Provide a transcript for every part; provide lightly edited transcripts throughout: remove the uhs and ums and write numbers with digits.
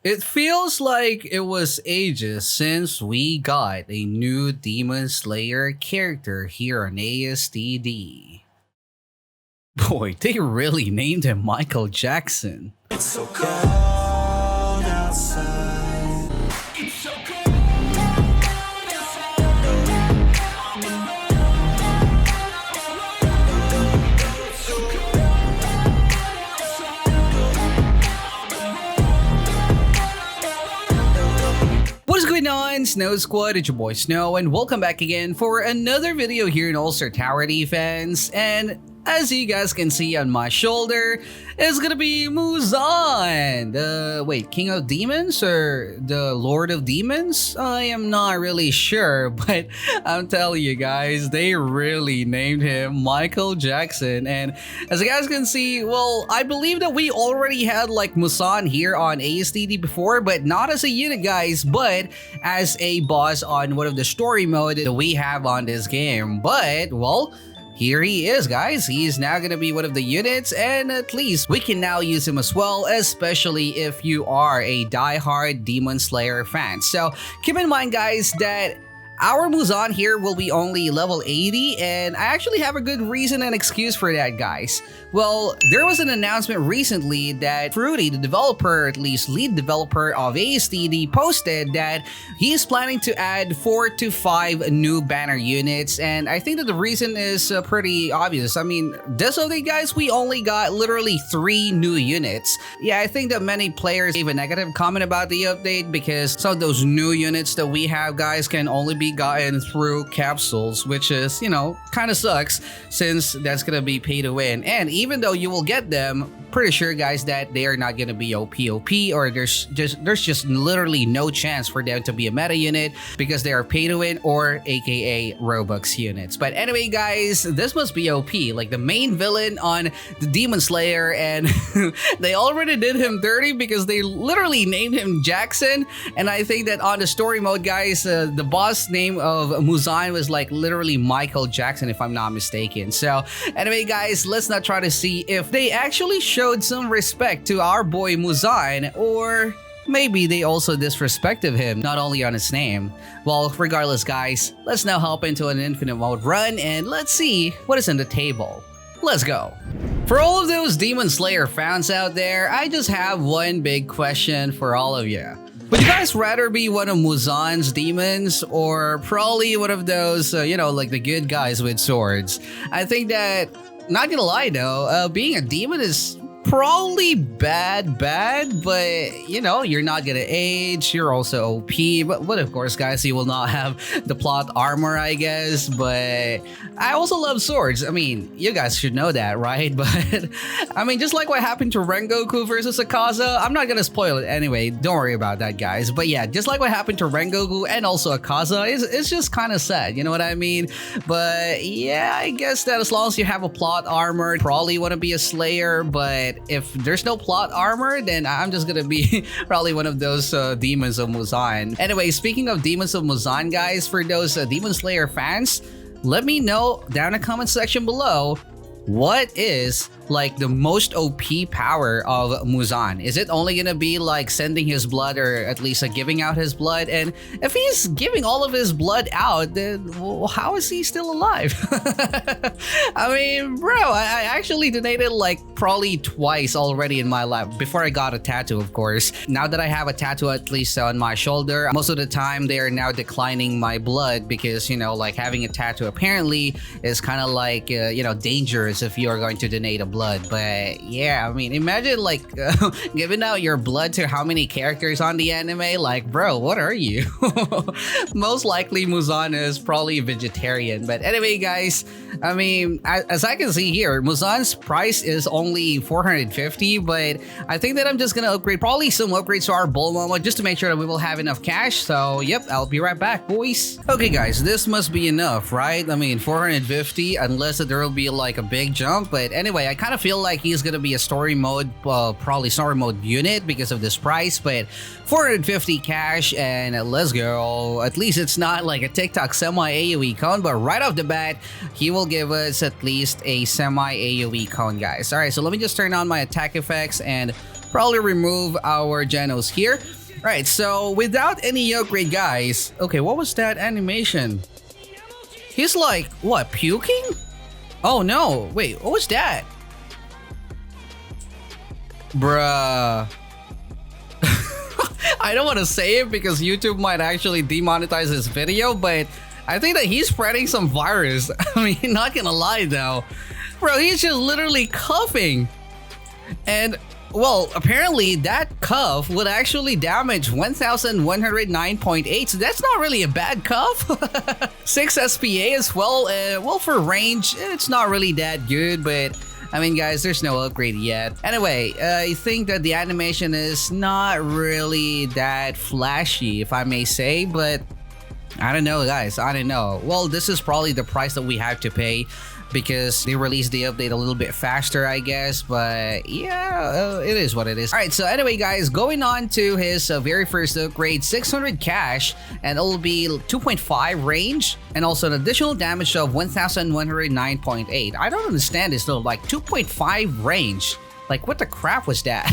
It feels like it was ages since we got a new Demon Slayer character here on ASTD. Boy, they really named him Michael Jackson. It's so cold outside. It's so cold outside. What is going on, Snow Squad? It's your boy Snow, and welcome back again for another video here in All-Star Tower Defense. And as you guys can see on my shoulder, it's gonna be Muzan! Wait, King of Demons or the Lord of Demons? I am not really sure, but I'm telling you guys, they really named him Michael Jackson. And as you guys can see, well, I believe that we already had like Muzan here on ASTD before, but not as a unit, guys, but as a boss on one of the story mode that we have on this game. But, well, here he is, guys. He's now gonna be one of the units, and at least we can now use him as well, especially if you are a die-hard Demon Slayer fan. So keep in mind, guys, that our Muzan here will be only level 80, and I actually have a good reason and excuse for that, guys. Well, there was an announcement recently that Fruity, the developer, at least lead developer of ASTD, posted that he's planning to add 4 to 5 new banner units, and I think that the reason is pretty obvious. I mean, this update, guys, we only got literally 3 new units. Yeah, I think that many players gave a negative comment about the update because some of those new units that we have, guys, can only be gotten through capsules, which is, you know, kind of sucks since that's gonna be pay to win. And even though you will get them, pretty sure, guys, that they are not gonna be OP, or there's just literally no chance for them to be a meta unit because they are pay to win or aka Robux units. But anyway, guys, this must be OP, like the main villain on the Demon Slayer, and they already did him dirty because they literally named him Jackson. And I think that on the story mode, guys, the boss name of Muzan was like literally Michael Jackson, if I'm not mistaken. So anyway, guys, let's not try to see if they actually showed some respect to our boy Muzan, or maybe they also disrespected him, not only on his name. Well, regardless, guys, let's now hop into an infinite mode run and let's see what is on the table. Let's go. For all of those Demon Slayer fans out there, I just have one big question for all of you. Would you guys rather be one of Muzan's demons, or probably one of those, you know, like the good guys with swords? I think that, not gonna lie though, being a demon is probably bad, but you know, you're not gonna age, you're also OP, but of course, guys, you will not have the plot armor, I guess. But I also love swords. I mean, you guys should know that, right? But I mean, just like what happened to Rengoku versus Akaza, I'm not gonna spoil it anyway, don't worry about that, guys. But yeah, just like what happened to Rengoku and also Akaza, it's just kind of sad, you know what I mean? But yeah, I guess that as long as you have a plot armor, probably want to be a Slayer. But if there's no plot armor, then I'm just gonna be probably one of those Demons of Muzan. Anyway, speaking of Demons of Muzan, guys, for those Demon Slayer fans, let me know down in the comment section below, what is like the most OP power of Muzan? Is it only gonna be like sending his blood, or at least giving out his blood? And if he's giving all of his blood out, then well, how is he still alive? I mean, bro, I actually donated like probably twice already in my life before I got a tattoo, of course. Now that I have a tattoo, at least on my shoulder, most of the time they are now declining my blood because, you know, like having a tattoo apparently is kind of like, you know, dangerous if you are going to donate a blood. But yeah, I mean, imagine like giving out your blood to how many characters on the anime? Like, bro, what are you? Most likely Muzan is probably a vegetarian. But anyway, guys, I mean, as I can see here, Muzan's price is only 450, but I think that I'm just gonna upgrade probably some upgrades to our bull mama just to make sure that we will have enough cash. So yep, I'll be right back, boys. Okay, guys, this must be enough, right? I mean, 450, unless there will be like a big jump. But anyway, I kind of feel like he's gonna be a story mode, probably story mode unit because of this price. But 450 cash, and let's go. At least it's not like a TikTok semi AoE cone, but right off the bat, he will give us at least a semi AoE cone, guys. All right, so let me just turn on my attack effects and probably remove our Genos here. Alright, so without any upgrade, guys. Okay, what was that animation? He's like, what, puking? Oh no, wait, what was that? Bruh. I don't want to say it because YouTube might actually demonetize this video, but I think that he's spreading some virus. I mean, not gonna lie though. Bro, he's just literally coughing. And, well, apparently that cough would actually damage 1109.8, so that's not really a bad cough. 6 SPA as well. Well, for range, it's not really that good, but I mean, guys, there's no upgrade yet. Anyway, I think that the animation is not really that flashy, if I may say, but I don't know, guys. I don't know. Well, this is probably the price that we have to pay because they released the update a little bit faster, I guess. But yeah, it is what it is. All right, so anyway, guys, going on to his very first upgrade, 600 cash, and it'll be 2.5 range, and also an additional damage of 1109.8. I don't understand this though, like 2.5 range. Like, what the crap was that?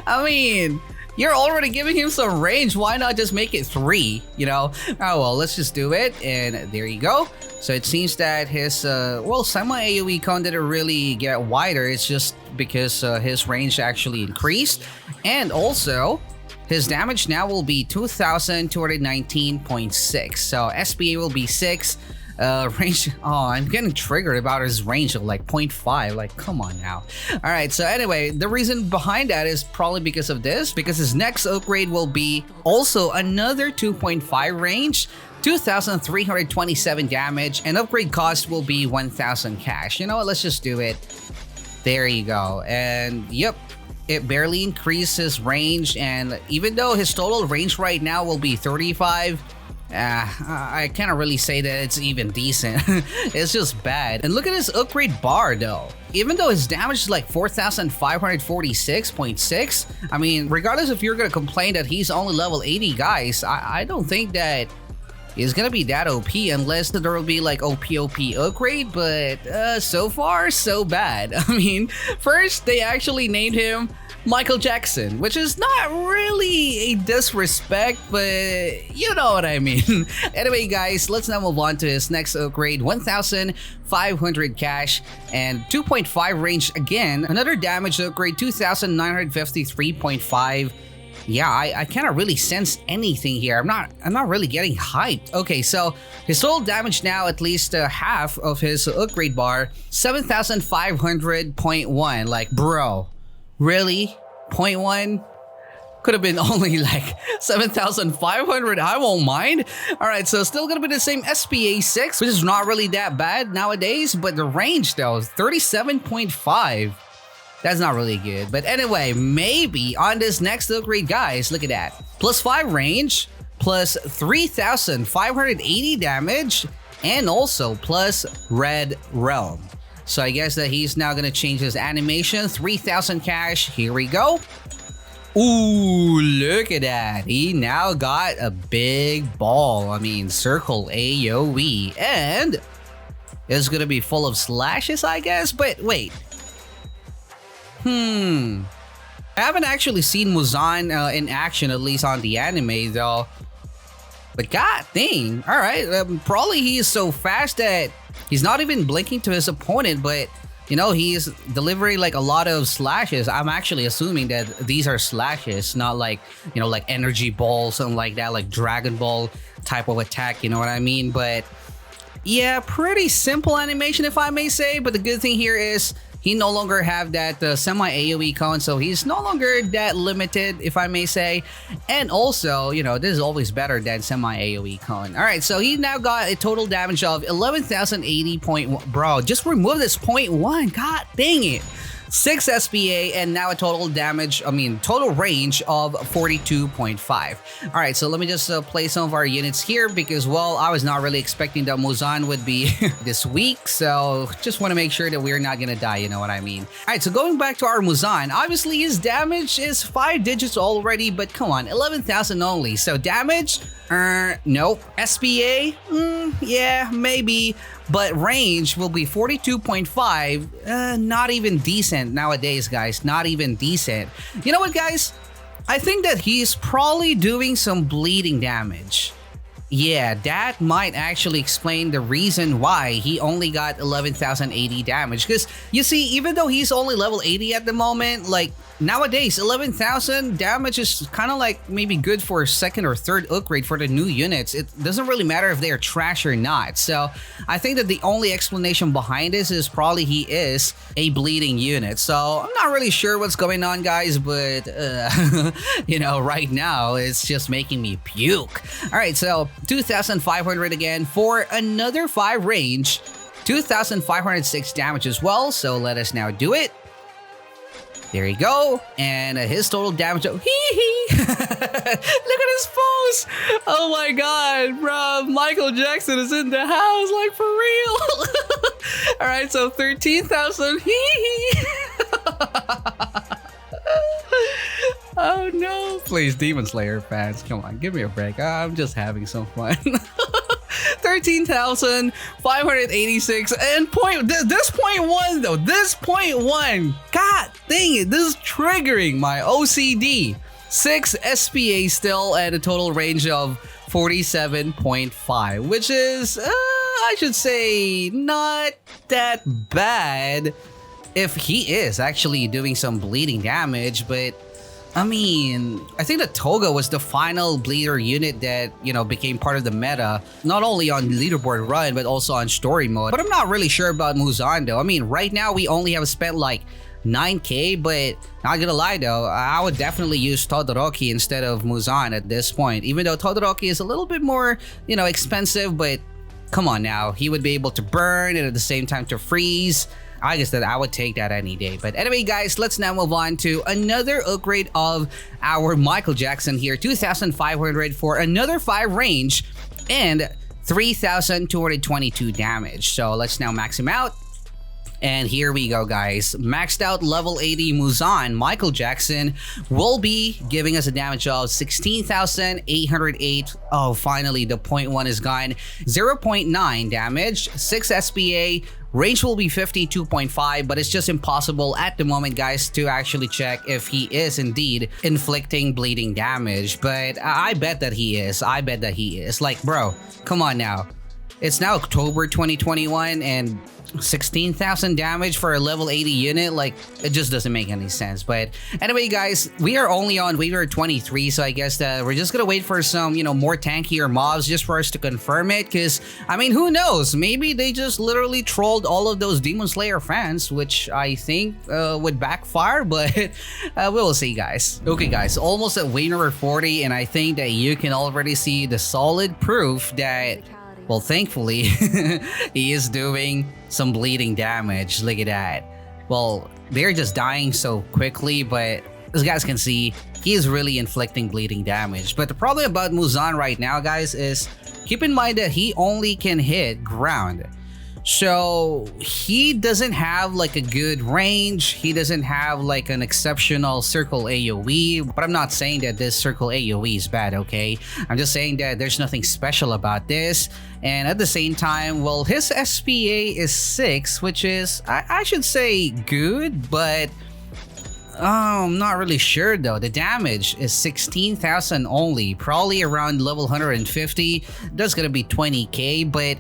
I mean, you're already giving him some range. Why not just make it 3, you know? Oh, well, let's just do it. And there you go. So it seems that his, well, semi-AoE cone didn't really get wider. It's just because his range actually increased. And also, his damage now will be 2219.6. So SPA will be 6. Range, oh, I'm getting triggered about his range of like 0.5, like come on now. All right, so anyway, the reason behind that is probably because of this, because his next upgrade will be also another 2.5 range, 2327 damage, and upgrade cost will be 1000 cash. You know what, let's just do it. There you go. And yep, it barely increases range, and even though his total range right now will be 35, I can't really say that it's even decent. It's just bad. And look at his upgrade bar though. Even though his damage is like 4546.6, I mean, regardless if you're gonna complain that he's only level 80, guys, I don't think that is gonna be that OP unless there will be like OP upgrade, but so far so bad. I mean, first they actually named him Michael Jackson, which is not really a disrespect, but you know what I mean. Anyway, guys, let's now move on to his next upgrade, 1500 cash and 2.5 range again. Another damage upgrade, 2953.5. Yeah, I cannot really sense anything here. I'm not really getting hyped. Okay, so his total damage now, at least half of his upgrade bar, 7500.1. Like, bro, really? 0.1? Could have been only like 7,500. I won't mind. All right, so still gonna be the same SPA 6, which is not really that bad nowadays, but the range though, 37.5. That's not really good. But anyway, maybe on this next upgrade, guys, look at that. Plus 5 range, plus 3,580 damage, and also plus Red Realm. So I guess that he's now gonna change his animation. 3,000 cash, here we go. Ooh, look at that. He now got a big ball. I mean, circle AoE. And it's gonna be full of slashes, I guess. But wait. I haven't actually seen Muzan in action, at least on the anime though. But god dang, alright, probably he is so fast that he's not even blinking to his opponent, but you know, he's delivering like a lot of slashes. I'm actually assuming that these are slashes, not like, you know, like energy ball, something like that, like Dragon Ball type of attack, you know what I mean? But yeah, pretty simple animation if I may say, but the good thing here is he no longer have that semi-AoE cone, so he's no longer that limited, if I may say. And also, you know, this is always better than semi-AoE cone. All right, so he now got a total damage of 11,080.1. Bro, just remove this 0.1. God dang it. 6 SPA and now a total damage, total range of 42.5. All right, so let me just play some of our units here because, well, I was not really expecting that Muzan would be this weak. So just want to make sure that we're not going to die, you know what I mean? All right, so going back to our Muzan, obviously his damage is 5 digits already, but come on, 11,000 only. So damage, nope. SPA, yeah, maybe. but range will be 42.5. Not even decent nowadays, guys. Not even decent. You know what, guys? I think that he's probably doing some bleeding damage. Yeah, that might actually explain the reason why he only got 11,080 damage. Because you see, even though he's only level 80 at the moment, like nowadays 11,000 damage is kind of like maybe good for second or third upgrade for the new units. It doesn't really matter if they're trash or not. So I think that the only explanation behind this is probably he is a bleeding unit. So I'm not really sure what's going on, guys, but you know, right now it's just making me puke. All right, so 2,500 again for another 5 range, 2,506 damage as well. So let us now do it. There you go. And his total damage. Oh, hee. Look at his pose. Oh my god, bro. Michael Jackson is in the house, like for real. All right, so 13,000. Oh no. Please, Demon Slayer fans, come on, give me a break. I'm just having some fun. 13,586 and this point one though. This point one. God dang it, this is triggering my OCD. 6 SPA still at a total range of 47.5, which is I should say not that bad if he is actually doing some bleeding damage, but I mean, I think that Toga was the final bleeder unit that, you know, became part of the meta, not only on leaderboard run, but also on story mode. But I'm not really sure about Muzan though. I mean, right now we only have spent like 9k, but not gonna lie though, I would definitely use Todoroki instead of Muzan at this point. Even though Todoroki is a little bit more, you know, expensive, but come on now, he would be able to burn and at the same time to freeze. I guess that I would take that any day. But anyway, guys, let's now move on to another upgrade of our Michael Jackson here. 2,500 for another 5 range and 3,222 damage. So let's now max him out. And here we go, guys. Maxed out level 80 Muzan Michael Jackson will be giving us a damage of 16,808. Oh, finally, the point 1 is gone. 0.9 damage, 6 SPA. Range will be 52.5, but it's just impossible at the moment, guys, to actually check if he is indeed inflicting bleeding damage. But I bet that he is. I bet that he is. Like, bro, come on now. It's now October 2021 and 16,000 damage for a level 80 unit, like it just doesn't make any sense. But anyway, guys, we are only on waiver 23, so I guess that we're just gonna wait for some, you know, more tankier mobs just for us to confirm it, because I mean, who knows, maybe they just literally trolled all of those Demon Slayer fans, which I think would backfire, but we will see, guys. Okay, guys, almost at waiver 40, and I think that you can already see the solid proof that, well, thankfully, he is doing some bleeding damage. Look at that. Well, they're just dying so quickly, but as you guys can see, he is really inflicting bleeding damage. But the problem about Muzan right now, guys, is keep in mind that he only can hit ground. So he doesn't have like a good range. He doesn't have like an exceptional circle AoE, but I'm not saying that this circle AoE is bad, okay? I'm just saying that there's nothing special about this. And at the same time, well, his SPA is 6, which is, I should say good, but I'm not really sure though. The damage is 16,000 only, probably around level 150. That's gonna be 20k, but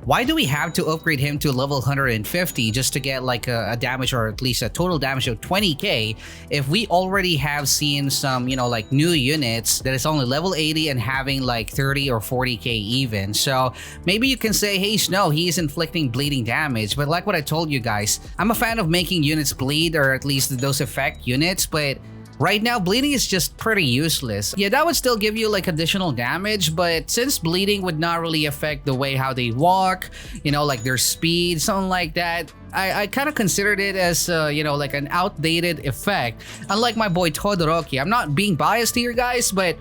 why do we have to upgrade him to level 150 just to get like a damage, or at least a total damage of 20k, if we already have seen some, you know, like new units that is only level 80 and having like 30 or 40k even? So maybe you can say, hey Snow, he is inflicting bleeding damage, but like what I told you guys, I'm a fan of making units bleed, or at least those effect units, but right now, bleeding is just pretty useless. Yeah, that would still give you like additional damage, but since bleeding would not really affect the way how they walk, you know, like their speed, something like that, I kind of considered it as, you know, like an outdated effect. Unlike my boy Todoroki, I'm not being biased here, guys, but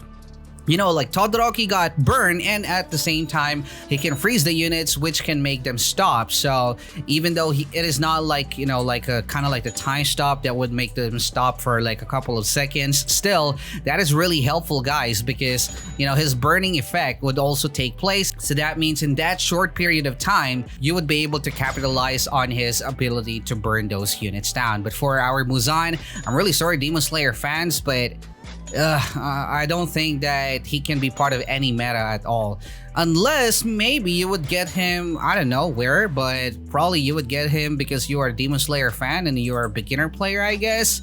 you know, like Todoroki got burned, and at the same time he can freeze the units, which can make them stop. So even though it is not like, you know, like a kind of like the time stop that would make them stop for like a couple of seconds, still that is really helpful, guys, because you know his burning effect would also take place. So that means in that short period of time you would be able to capitalize on his ability to burn those units down. But for our Muzan, I'm really sorry Demon Slayer fans, but I don't think that he can be part of any meta at all, unless maybe you would get him, I don't know where, but probably you would get him because you are a Demon Slayer fan and you are a beginner player, I guess.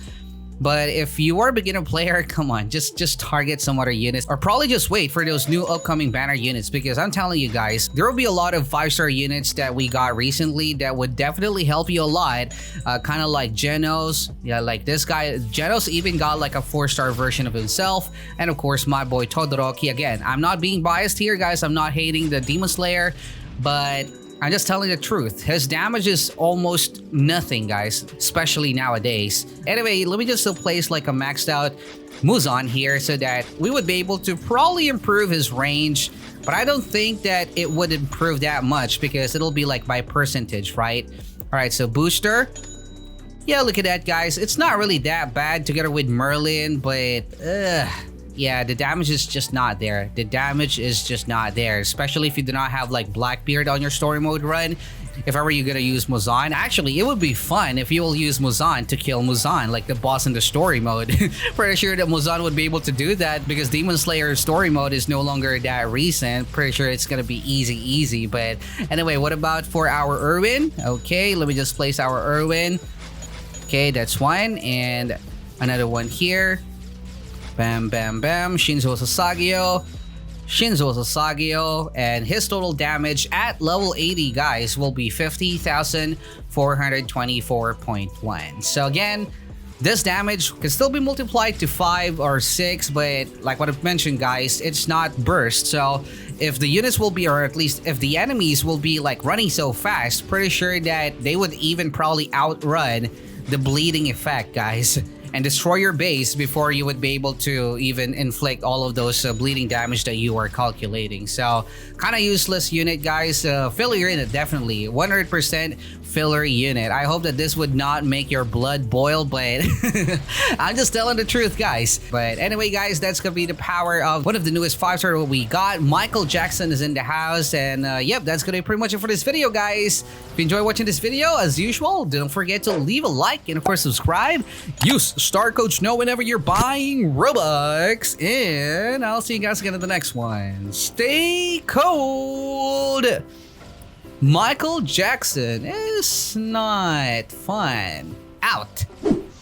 But if you are a beginner player, come on, just target some other units, or probably just wait for those new upcoming banner units, because I'm telling you guys, there will be a lot of 5-star units that we got recently that would definitely help you a lot. Kind of like Genos, yeah, like this guy. Genos even got like a 4-star version of himself, and of course my boy Todoroki. Again, I'm not being biased here, guys. I'm not hating the Demon Slayer, but I'm just telling the truth. His damage is almost nothing, guys, especially nowadays. Anyway, let me just place like a maxed out Muzan here so that we would be able to probably improve his range, but I don't think that it would improve that much because it'll be like by percentage, right? All right, so booster. Yeah, look at that, guys. It's not really that bad together with Merlin, but yeah, the damage is just not there. The damage is just not there, especially if you do not have like Blackbeard on your story mode run. If ever you're gonna use Muzan, actually it would be fun if you will use Muzan to kill Muzan, like the boss in the story mode. Pretty sure that Muzan would be able to do that because Demon Slayer story mode is no longer that recent. Pretty sure it's gonna be easy. But anyway, what about for our Irwin? Okay, let me just place our Irwin. Okay, that's one, and another one here. Bam, bam, bam. Shinzo Sasageo, and his total damage at level 80, guys, will be 50,424.1. So again, this damage can still be multiplied to 5 or 6, but like what I've mentioned, guys, it's not burst. So if the units will be, or at least if the enemies will be like running so fast, pretty sure that they would even probably outrun the bleeding effect, guys, and destroy your base before you would be able to even inflict all of those bleeding damage that you are calculating. So kind of useless unit, guys. Filler unit, definitely 100% filler unit. I hope that this would not make your blood boil, but I'm just telling the truth, guys. But anyway, guys, that's gonna be the power of one of the newest 5-star we got. Michael Jackson is in the house, and yep, that's gonna be pretty much it for this video, guys. If you enjoy watching this video, as usual, don't forget to leave a like and of course subscribe. Use StarCode Snow whenever you're buying Roblox, and I'll see you guys again in the next one. Stay cold. Michael Jackson is not fun. Out.